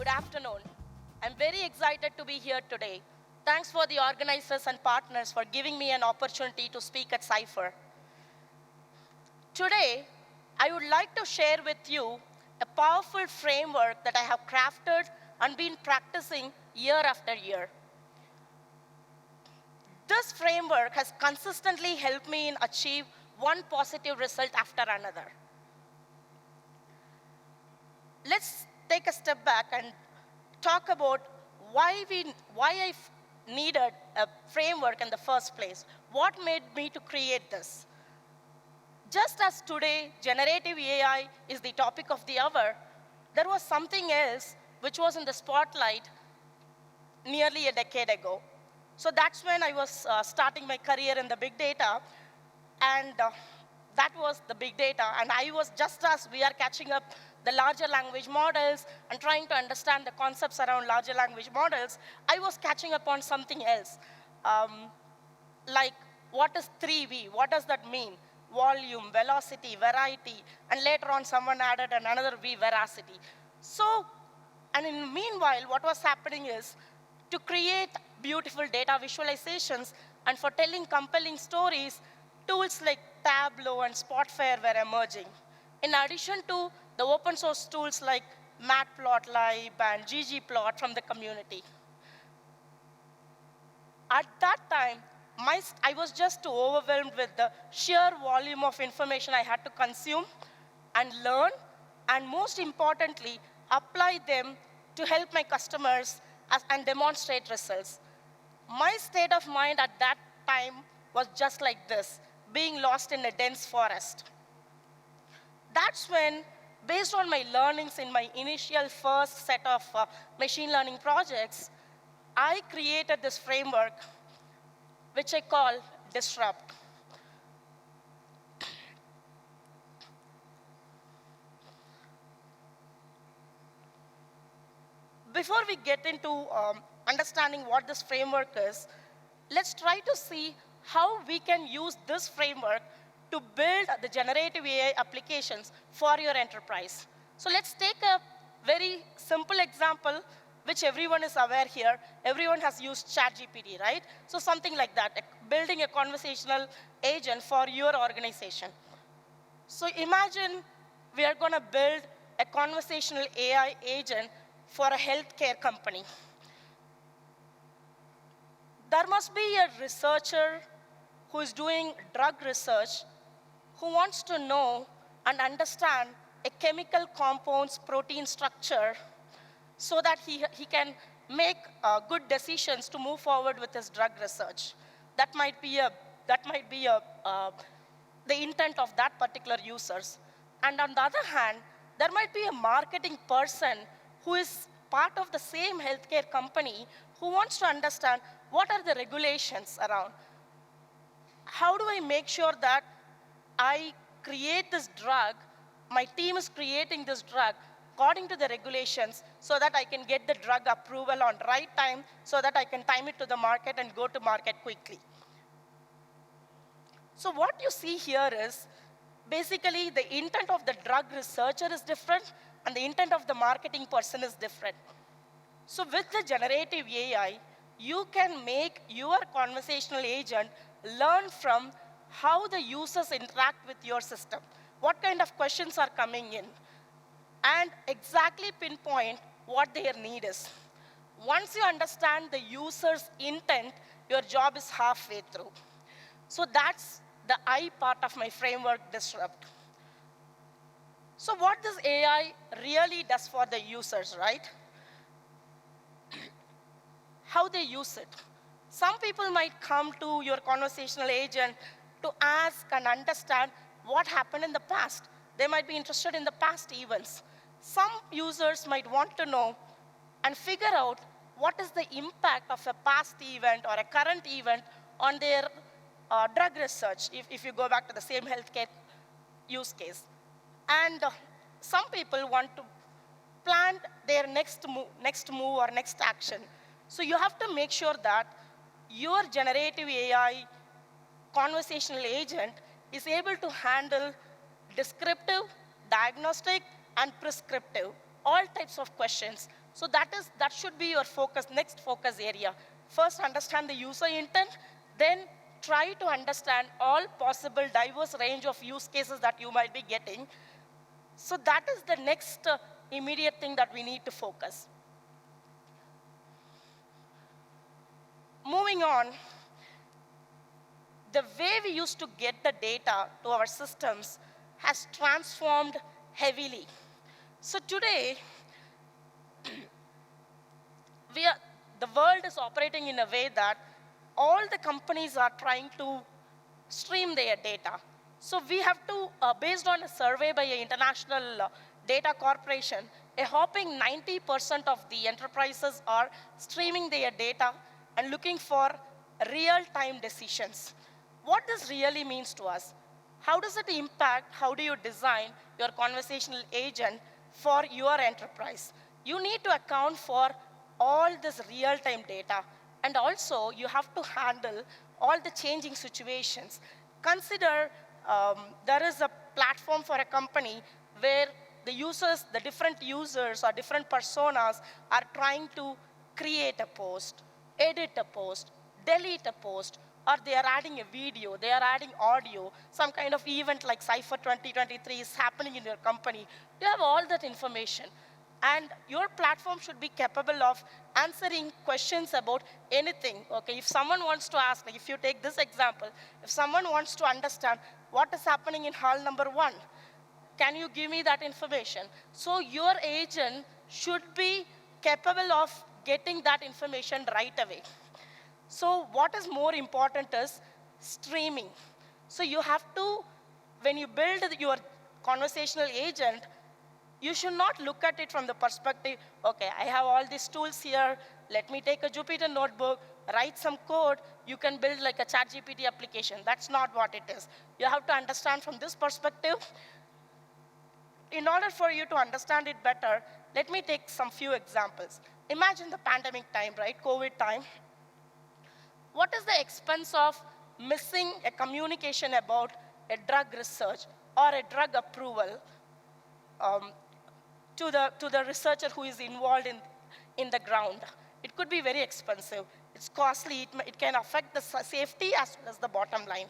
Good afternoon. I'm very excited to be here today. Thanks for the organizers and partners for giving me an opportunity to speak at Cypher. Today, I would like to share with you a powerful framework that I have crafted and been practicing year after year. This framework has consistently helped me in achieve one positive result after another. Let's take a step back and talk about why I needed a framework in the first place. What made me to create this? Just as today, generative AI is the topic of the hour, there was something else which was in the spotlight nearly a decade ago. So that's when I was starting my career in the big data, and that was the big data. And I was, just as we are catching up the larger language models and trying to understand the concepts around larger language models, I was catching up on something else. Like, what is 3V? What does that mean? Volume, velocity, variety, and later on someone added another V, veracity. So, and in the meanwhile, what was happening is to create beautiful data visualizations and for telling compelling stories, tools like Tableau and Spotfire were emerging. In addition to the open source tools like Matplotlib and ggplot from the community. At that time, I was just too overwhelmed with the sheer volume of information I had to consume and learn, and most importantly, apply them to help my customers and demonstrate results. My state of mind at that time was just like this, being lost in a dense forest. That's when, based on my learnings in my initial first set of machine learning projects, I created this framework, which I call Disrupt. Before we get into understanding what this framework is, let's try to see how we can use this framework to build the generative AI applications for your enterprise. So let's take a very simple example, which everyone is aware here. Everyone has used ChatGPT, right? So something like that, building a conversational agent for your organization. So imagine we are going to build a conversational AI agent for a healthcare company. There must be a researcher who is doing drug research who wants to know and understand a chemical compound's protein structure so that he can make good decisions to move forward with his drug research. That might be the intent of that particular users. And on the other hand, there might be a marketing person who is part of the same healthcare company who wants to understand what are the regulations around. How do I make sure that I create this drug, my team is creating this drug according to the regulations so that I can get the drug approval on right time so that I can time it to the market and go to market quickly. So what you see here is basically the intent of the drug researcher is different and the intent of the marketing person is different. So with the generative AI, you can make your conversational agent learn from how the users interact with your system, what kind of questions are coming in, and exactly pinpoint what their need is. Once you understand the user's intent, your job is halfway through. So that's the I part of my framework, Disrupt. So what this AI really does for the users, right? How they use it. Some people might come to your conversational agent to ask and understand what happened in the past. They might be interested in the past events. Some users might want to know and figure out what is the impact of a past event or a current event on their drug research, if you go back to the same healthcare use case. And some people want to plan their next move or next action. So you have to make sure that your generative AI conversational agent is able to handle descriptive, diagnostic, and prescriptive, all types of questions So that should be your focus, next focus area. First, understand the user intent, then try to understand all possible diverse range of use cases that you might be getting. So that is the next immediate thing that we need to focus. Moving on, the way we used to get the data to our systems has transformed heavily. So today, the world is operating in a way that all the companies are trying to stream their data. So we have to, based on a survey by an international data corporation, a whopping 90% of the enterprises are streaming their data and looking for real-time decisions. What this really means to us? How does it impact, how do you design your conversational agent for your enterprise? You need to account for all this real-time data, and also you have to handle all the changing situations. Consider there is a platform for a company where the users, the different users or different personas are trying to create a post, edit a post, delete a post, or they are adding a video, they are adding audio, some kind of event like Cypher 2023 is happening in your company. You have all that information. And your platform should be capable of answering questions about anything. Okay, if someone wants to ask, like if you take this example, if someone wants to understand what is happening in hall number 1, can you give me that information? So your agent should be capable of getting that information right away. So what is more important is streaming. So you have to, when you build your conversational agent, you should not look at it from the perspective, okay, I have all these tools here, let me take a Jupyter notebook, write some code, you can build like a ChatGPT application. That's not what it is. You have to understand from this perspective. In order for you to understand it better, let me take some few examples. Imagine the pandemic time, right, COVID time. What is the expense of missing a communication about a drug research or a drug approval to the researcher who is involved in the ground? It could be very expensive. It's costly. It can affect the safety as well as the bottom line.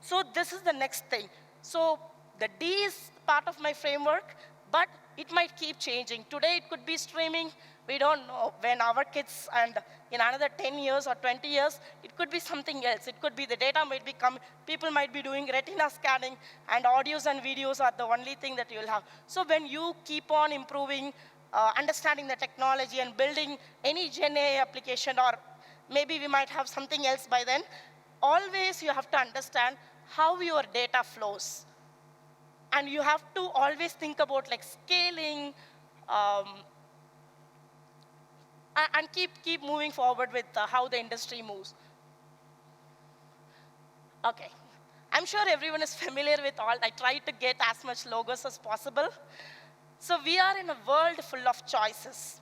So this is the next thing. So the D is part of my framework, but it might keep changing. Today it could be streaming. We don't know when our kids, and in another 10 years or 20 years, it could be something else. It could be the data might be coming, people might be doing retina scanning, and audios and videos are the only thing that you'll have. So when you keep on improving, understanding the technology and building any Gen AI application, or maybe we might have something else by then, always you have to understand how your data flows. And you have to always think about like scaling, and keep moving forward with how the industry moves. Okay, I'm sure everyone is familiar with all. I try to get as much logos as possible. So we are in a world full of choices.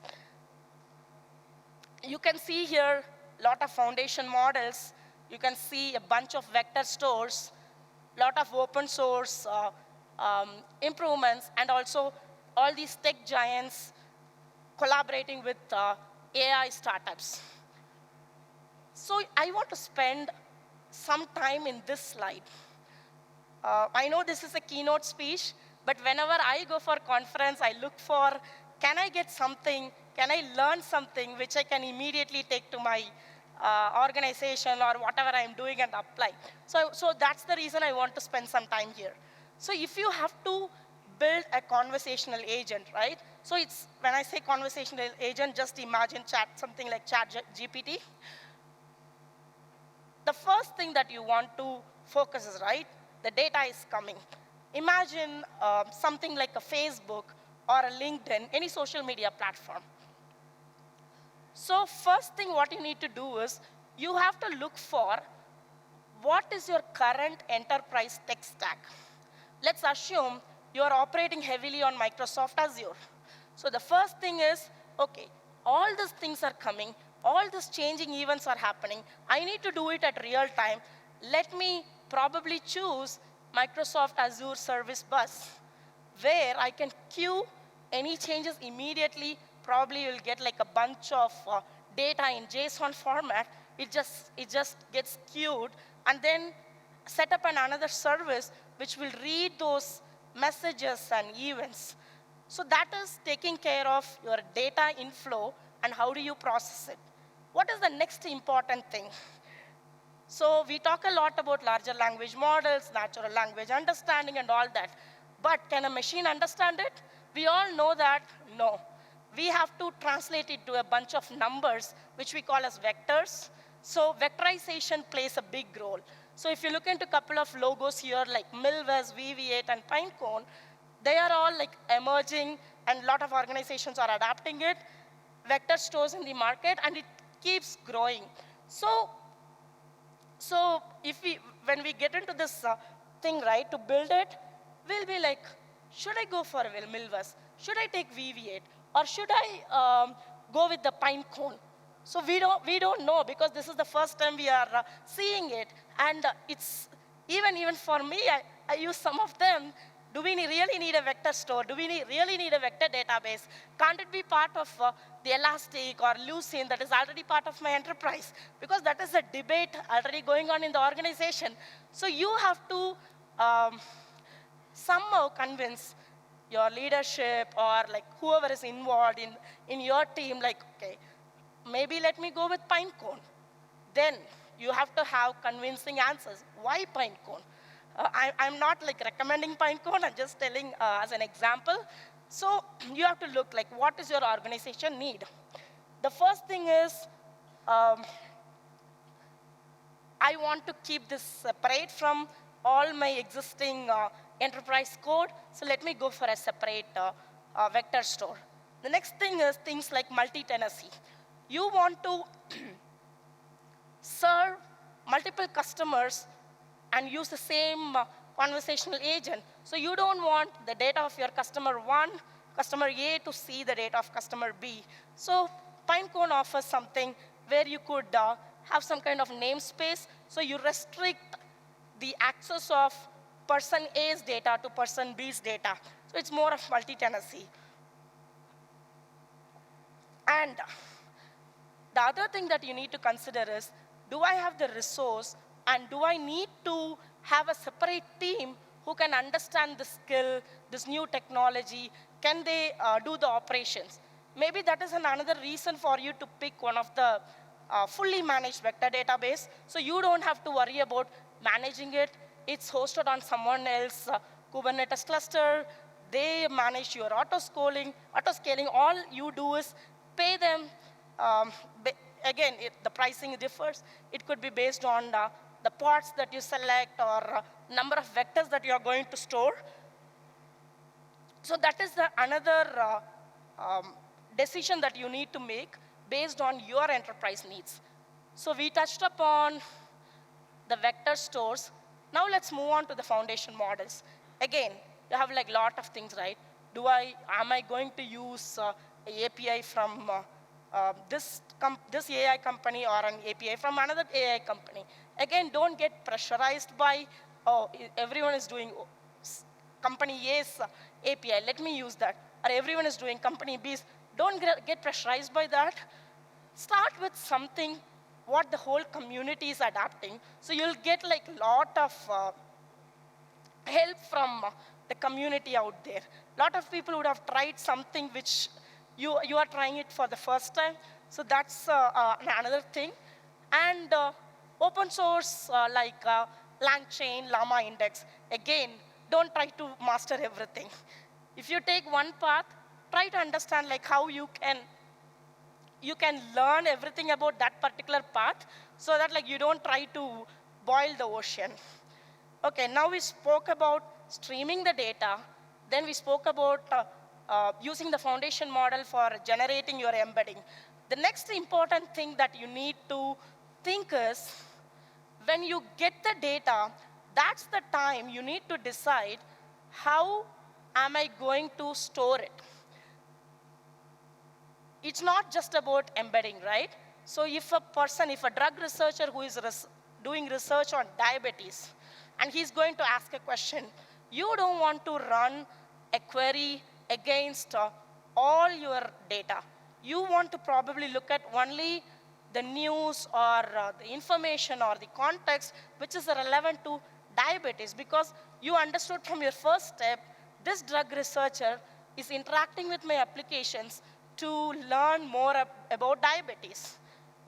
You can see here a lot of foundation models. You can see a bunch of vector stores, a lot of open source improvements, and also all these tech giants collaborating with AI startups. So I want to spend some time in this slide. I know this is a keynote speech, but whenever I go for conference, I look for, can I get something, can I learn something which I can immediately take to my organization or whatever I'm doing and apply. So that's the reason I want to spend some time here. So if you have to build a conversational agent, right? So it's, when I say conversational agent, just imagine something like ChatGPT. The first thing that you want to focus is, right, the data is coming. Imagine something like a Facebook or a LinkedIn, any social media platform. So first thing what you need to do is, you have to look for what is your current enterprise tech stack. Let's assume you're operating heavily on Microsoft Azure. So the first thing is, okay, all these things are coming, all these changing events are happening. I need to do it at real time. Let me probably choose Microsoft Azure Service Bus, where I can queue any changes immediately, probably you'll get like a bunch of data in JSON format. It just gets queued, and then set up another service which will read those messages and events. So that is taking care of your data inflow and how do you process it. What is the next important thing? So we talk a lot about larger language models, natural language understanding, and all that. But can a machine understand it? We all know that no. We have to translate it to a bunch of numbers, which we call as vectors. So vectorization plays a big role. So if you look into a couple of logos here, like Milvus, VV8, and Pinecone, they are all like emerging, and a lot of organizations are adapting it. Vector stores in the market, and it keeps growing. So when we get into this thing, right, to build it, we'll be like, should I go for Milvus? Should I take VV8? Or should I go with the Pinecone? So we don't know, because this is the first time we are seeing it. And it's, even for me, I use some of them. Do we really need a vector store? Do we really need a vector database? Can't it be part of the Elastic or Lucene that is already part of my enterprise? Because that is a debate already going on in the organization. So you have to somehow convince your leadership or like whoever is involved in your team, like, okay, maybe let me go with Pinecone. Then you have to have convincing answers. Why Pinecone? I'm not like recommending Pinecone, I'm just telling as an example. So you have to look like, what does your organization need? The first thing is, I want to keep this separate from all my existing enterprise code, so let me go for a separate vector store. The next thing is things like multi-tenancy. You want to serve multiple customers and use the same conversational agent. So you don't want the data of your customer 1, customer A, to see the data of customer B. So Pinecone offers something where you could have some kind of namespace, so you restrict the access of person A's data to person B's data. So it's more of multi-tenancy. And the other thing that you need to consider is, do I have the resource, and do I need to have a separate team who can understand the skill, this new technology? Can they do the operations? Maybe that is another reason for you to pick one of the fully managed vector database. So you don't have to worry about managing it. It's hosted on someone else's Kubernetes cluster. They manage your auto-scaling. All you do is pay them. Again, the pricing differs. It could be based on the pods that you select or number of vectors that you are going to store. So that is another decision that you need to make based on your enterprise needs. So we touched upon the vector stores. Now let's move on to the foundation models. Again, you have like a lot of things, right? Am I going to use an API from this AI company or an API from another AI company? Again, don't get pressurized by, oh, everyone is doing company A's API, let me use that. Or everyone is doing company B's. Don't get pressurized by that. Start with something what the whole community is adapting. So you'll get like a lot of help from the community out there. A lot of people would have tried something which you are trying it for the first time. So that's another thing. And open source like LangChain, Llama Index. Again, don't try to master everything. If you take one path, try to understand like how you can learn everything about that particular path, so that like you don't try to boil the ocean. Okay, now we spoke about streaming the data. Then we spoke about using the foundation model for generating your embedding. The next important thing that you need to think is, when you get the data, that's the time you need to decide, how am I going to store it? It's not just about embedding, right? So if a drug researcher who is doing research on diabetes, and he's going to ask a question, you don't want to run a query against all your data. you want to probably look at only the news or the information or the context which is relevant to diabetes, because you understood from your first step, this drug researcher is interacting with my applications to learn more about diabetes.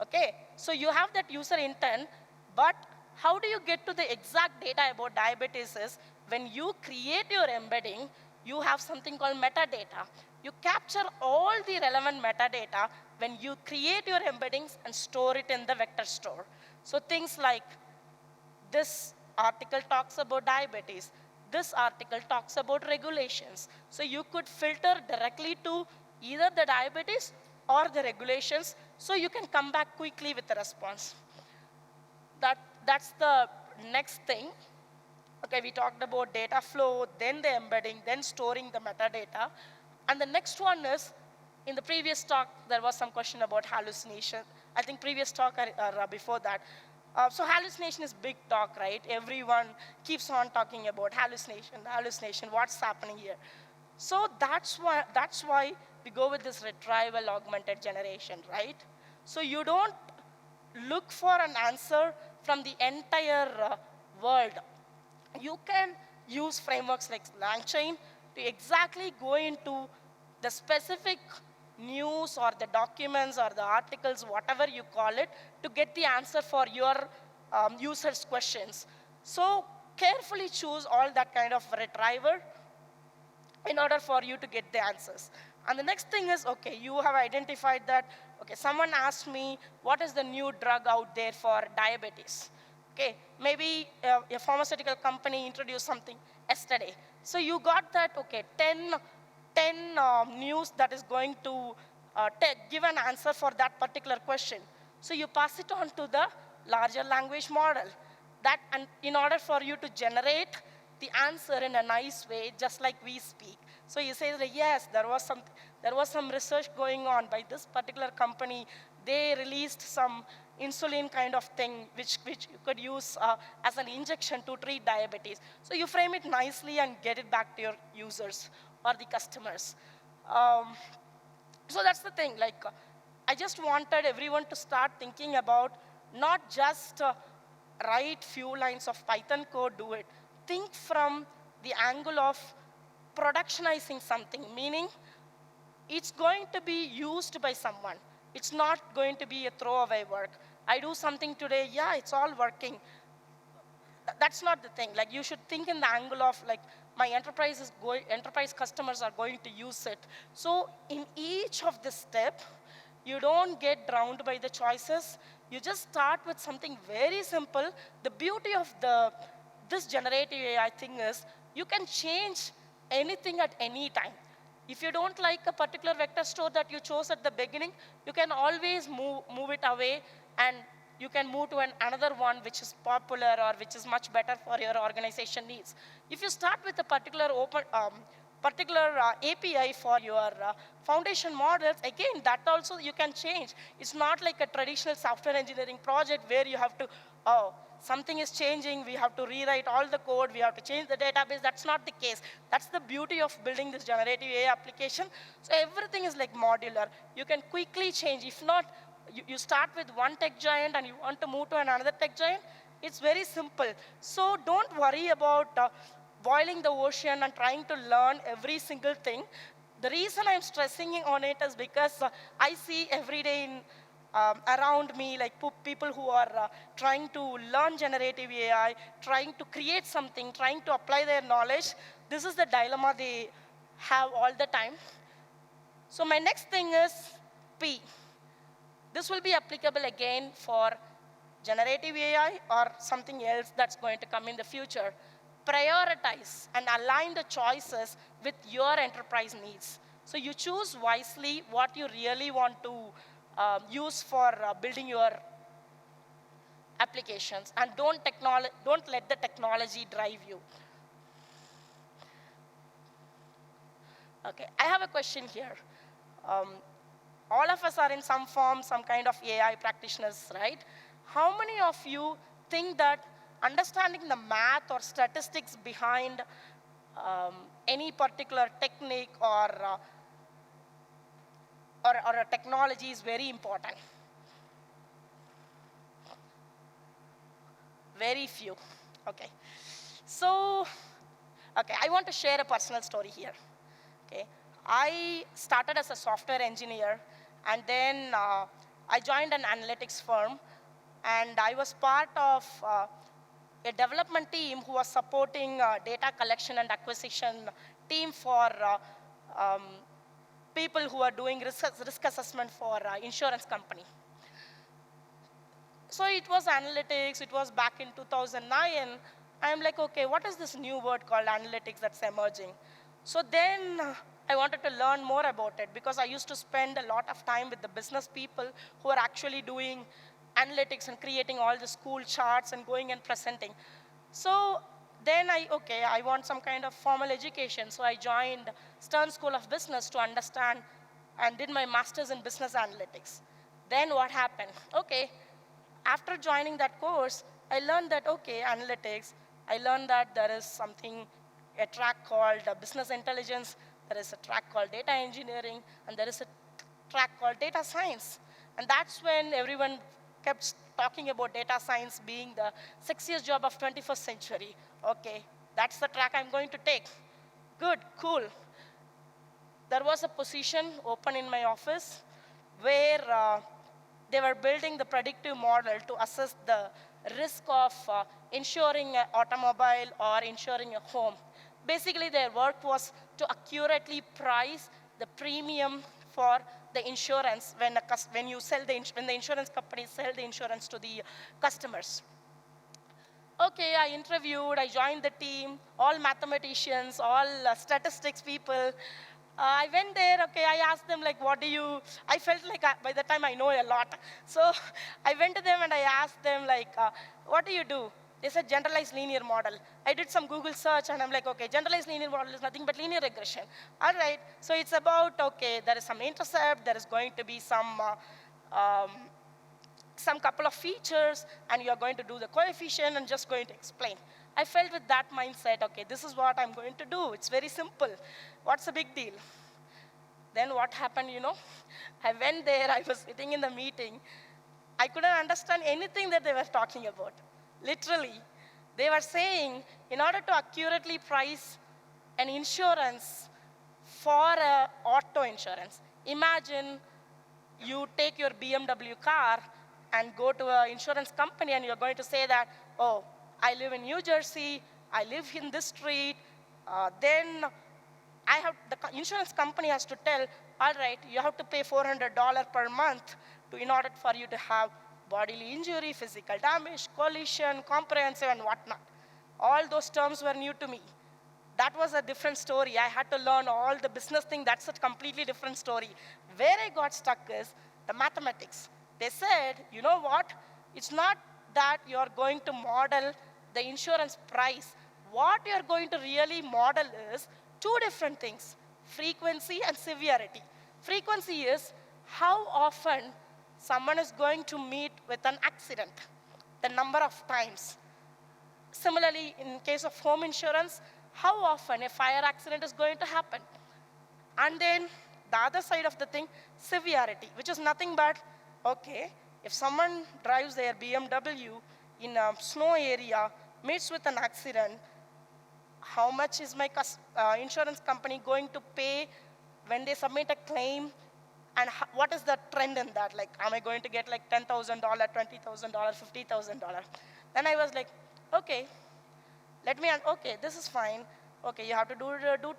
Okay, so you have that user intent, but how do you get to the exact data about diabetes is when you create your embedding, you have something called metadata. You capture all the relevant metadata when you create your embeddings and store it in the vector store. So things like this article talks about diabetes. This article talks about regulations. So you could filter directly to either the diabetes or the regulations, so you can come back quickly with a response. That's the next thing. Okay, we talked about data flow, then the embedding, then storing the metadata. And the next one is, in the previous talk, there was some question about hallucination. I think previous talk or before that. So hallucination is big talk, right? Everyone keeps on talking about hallucination, what's happening here. So that's why we go with this retrieval augmented generation, right? So you don't look for an answer from the entire world. You can use frameworks like LangChain to exactly go into the specific news or the documents or the articles, whatever you call it, to get the answer for your users' questions. So carefully choose all that kind of retriever in order for you to get the answers. And the next thing is, okay, you have identified that, okay, someone asked me, what is the new drug out there for diabetes? Okay, maybe a pharmaceutical company introduced something yesterday. So you got that, okay, 10 news that is going to give an answer for that particular question. So you pass it on to the larger language model. That, and in order for you to generate the answer in a nice way, just like we speak. So you say that, yes, there was some research going on by this particular company. They released some insulin kind of thing, which you could use as an injection to treat diabetes. So you frame it nicely and get it back to your users or the customers. So that's the thing. Like, I just wanted everyone to start thinking about not just write few lines of Python code, do it. Think from the angle of productionizing something, meaning it's going to be used by someone. It's not going to be a throwaway work. I do something today, yeah, it's all working. That's not the thing. Like, you should think in the angle of, like, my enterprise customers are going to use it. So in each of the step, you don't get drowned by the choices. You just start with something very simple. The beauty of this generative AI thing is you can change anything at any time. If you don't like a particular vector store that you chose at the beginning, you can always move it away, and you can move to another one which is popular or which is much better for your organization needs. If you start with a particular API for your foundation models, again, that also you can change. It's not like a traditional software engineering project where you have to, oh, something is changing, we have to rewrite all the code, we have to change the database. That's not the case. That's the beauty of building this generative AI application. So everything is like modular. You can quickly change. If not, you start with one tech giant and you want to move to another tech giant, it's very simple. So don't worry about boiling the ocean and trying to learn every single thing. The reason I'm stressing on it is because I see every day around me, like people who are trying to learn generative AI, trying to create something, trying to apply their knowledge. This is the dilemma they have all the time. So my next thing is P. This will be applicable again for generative AI or something else that's going to come in the future. Prioritize and align the choices with your enterprise needs. So you choose wisely what you really want to use for building your applications, and don't let the technology drive you. Okay, I have a question here. All of us are in some form, some kind of AI practitioners, right? How many of you think that understanding the math or statistics behind any particular technique or or a technology is very important. Very few. Okay. So, okay, I want to share a personal story here. Okay. I started as a software engineer, and then I joined an analytics firm, and I was part of a development team who was supporting data collection and acquisition team for um, people who are doing risk assessment for insurance company. So it was analytics. It was back in 2009. I'm like, OK, what is this new word called analytics that's emerging? So then I wanted to learn more about it, because I used to spend a lot of time with the business people who are actually doing analytics and creating all the cool charts and going and presenting. So then I want some kind of formal education. So I joined Stern School of Business to understand and did my master's in business analytics. Then what happened? OK, after joining that course, I learned that, OK, analytics, I learned that there is something, a track called business intelligence, there is a track called data engineering, and there is a track called data science. And that's when everyone kept talking about data science being the sexiest job of 21st century. OK, that's the track I'm going to take. Good, cool. There was a position open in my office where they were building the predictive model to assess the risk of insuring an automobile or insuring a home. Basically, their work was to accurately price the premium for the insurance when the insurance companies sell the insurance to the customers. OK, I interviewed, I joined the team, all mathematicians, all statistics people. I went there, OK, I asked them, like, what do you, I felt like by the time I know a lot. So I went to them and I asked them, like, what do you do? They said generalized linear model. I did some Google search, and I'm like, OK, generalized linear model is nothing but linear regression. All right, so it's about, OK, there is some intercept, there is going to be some couple of features, and you're going to do the coefficient and just going to explain. I felt with that mindset, OK, this is what I'm going to do. It's very simple. What's the big deal? Then what happened, you know? I went there. I was sitting in the meeting. I couldn't understand anything that they were talking about. Literally, they were saying, in order to accurately price an insurance for auto insurance, imagine you take your BMW car and go to an insurance company, and you're going to say that, oh, I live in New Jersey, I live in this street, then the insurance company has to tell, all right, you have to pay $400 per month in order for you to have bodily injury, physical damage, collision, comprehensive, and whatnot. All those terms were new to me. That was a different story. I had to learn all the business thing. That's a completely different story. Where I got stuck is the mathematics. They said, you know what? It's not that you're going to model the insurance price. What you're going to really model is two different things, frequency and severity. Frequency is how often someone is going to meet with an accident, the number of times. Similarly, in case of home insurance, how often a fire accident is going to happen. And then the other side of the thing, severity, which is nothing but, OK, if someone drives their BMW in a snow area, meets with an accident, how much is my insurance company going to pay when they submit a claim? And what is the trend in that? Like, am I going to get like $10,000, $20,000, $50,000? Then I was like, OK, OK, this is fine. OK, you have to do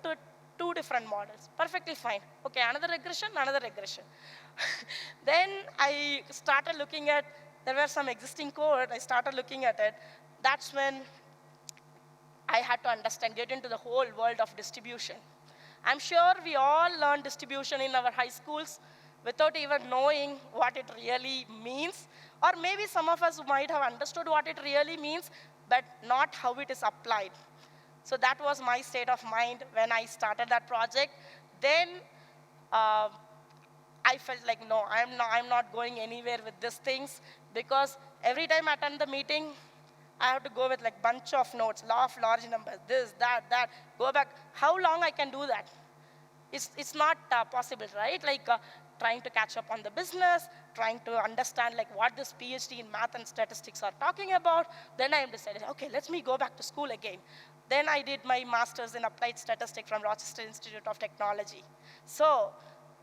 two different models. Perfectly fine. OK, another regression, another regression. Then I started looking at, there were some existing code. I started looking at it. That's when I had to understand, get into the whole world of distribution. I'm sure we all learned distribution in our high schools without even knowing what it really means. Or maybe some of us might have understood what it really means, but not how it is applied. So that was my state of mind when I started that project. Then I felt like, no, I'm not going anywhere with these things, because every time I attend the meeting, I have to go with like bunch of notes, law of large numbers, this, that, go back. How long I can do that? It's not possible, right? Like trying to catch up on the business, trying to understand like what this PhD in math and statistics are talking about. Then I decided, okay, let me go back to school again. Then I did my master's in applied statistics from Rochester Institute of Technology. So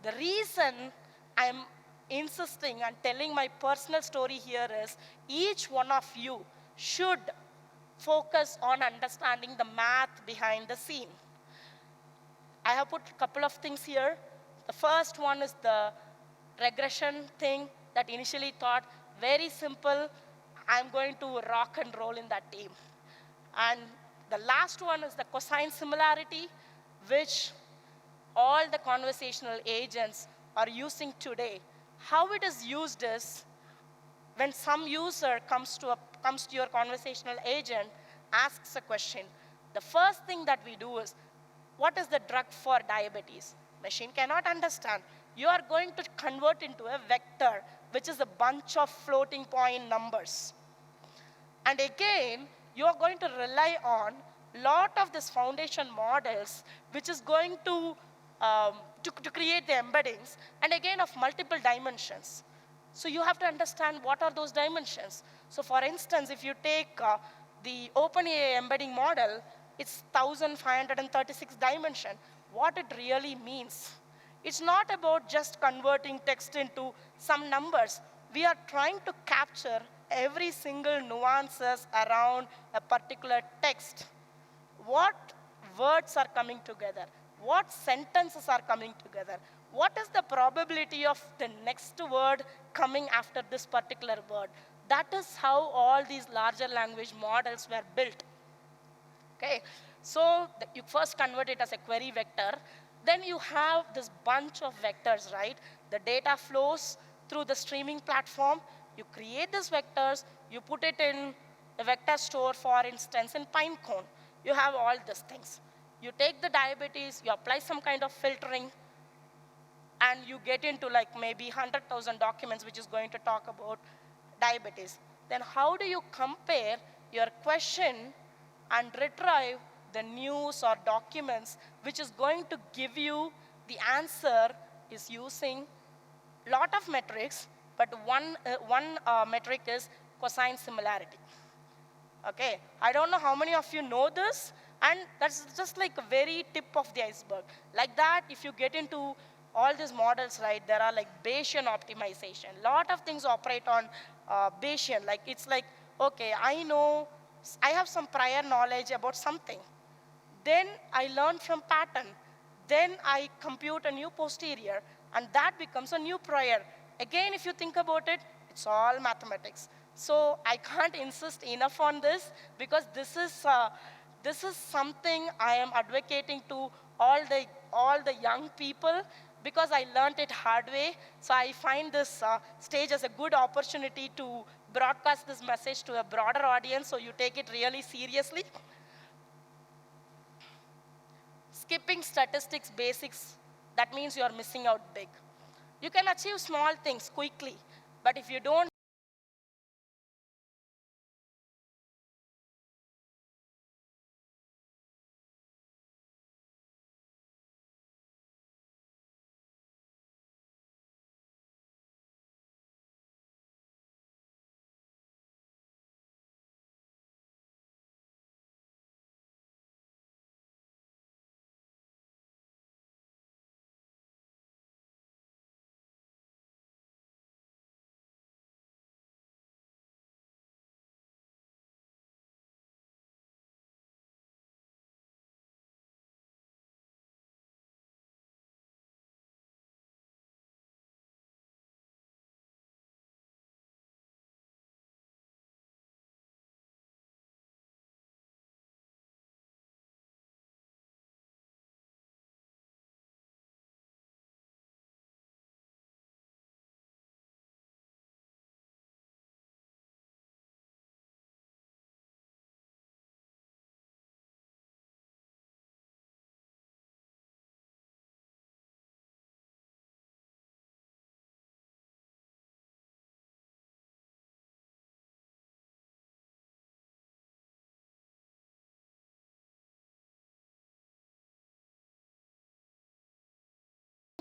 the reason I'm insisting and telling my personal story here is each one of you should focus on understanding the math behind the scene. I have put a couple of things here. The first one is the regression thing that initially thought very simple. I'm going to rock and roll in that team. And the last one is the cosine similarity, which all the conversational agents are using today. How it is used is when some user comes to your conversational agent, asks a question, the first thing that we do is, what is the drug for diabetes? Machine cannot understand. You are going to convert into a vector, which is a bunch of floating point numbers. And again, you're going to rely on a lot of these foundation models, which is going to create the embeddings, and again of multiple dimensions. So you have to understand what are those dimensions. So for instance, if you take the OpenAI embedding model, it's 1,536 dimension. What it really means. It's not about just converting text into some numbers. We are trying to capture every single nuances around a particular text. What words are coming together? What sentences are coming together? What is the probability of the next word coming after this particular word? That is how all these larger language models were built. Okay, so you first convert it as a query vector. Then you have this bunch of vectors, right? The data flows through the streaming platform. You create these vectors. You put it in a vector store, for instance, in Pinecone. You have all these things. You take the diabetes, you apply some kind of filtering, and you get into like maybe 100,000 documents, which is going to talk about diabetes. Then how do you compare your question and retrieve the news or documents, which is going to give you the answer is using a lot of metrics, but one metric is cosine similarity. Okay, I don't know how many of you know this, and that's just like a very tip of the iceberg. Like that, if you get into all these models, right, there are like Bayesian optimization. A lot of things operate on Bayesian. Like it's like, okay, I have some prior knowledge about something. Then I learn from pattern. Then I compute a new posterior, and that becomes a new prior. Again, if you think about it, it's all mathematics. So I can't insist enough on this, because this is something I am advocating to all the young people, because I learned it hard way. So I find this stage as a good opportunity to broadcast this message to a broader audience, so you take it really seriously. Skipping statistics basics, that means you are missing out big. You can achieve small things quickly, but if you don't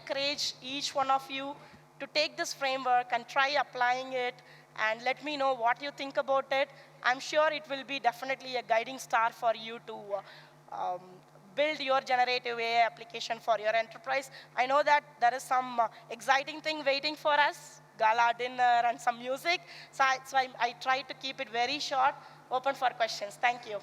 encourage each one of you to take this framework and try applying it, and let me know what you think about it. I'm sure it will be definitely a guiding star for you to build your generative AI application for your enterprise. I know that there is some exciting thing waiting for us, gala dinner and some music. So I try to keep it very short, open for questions. Thank you.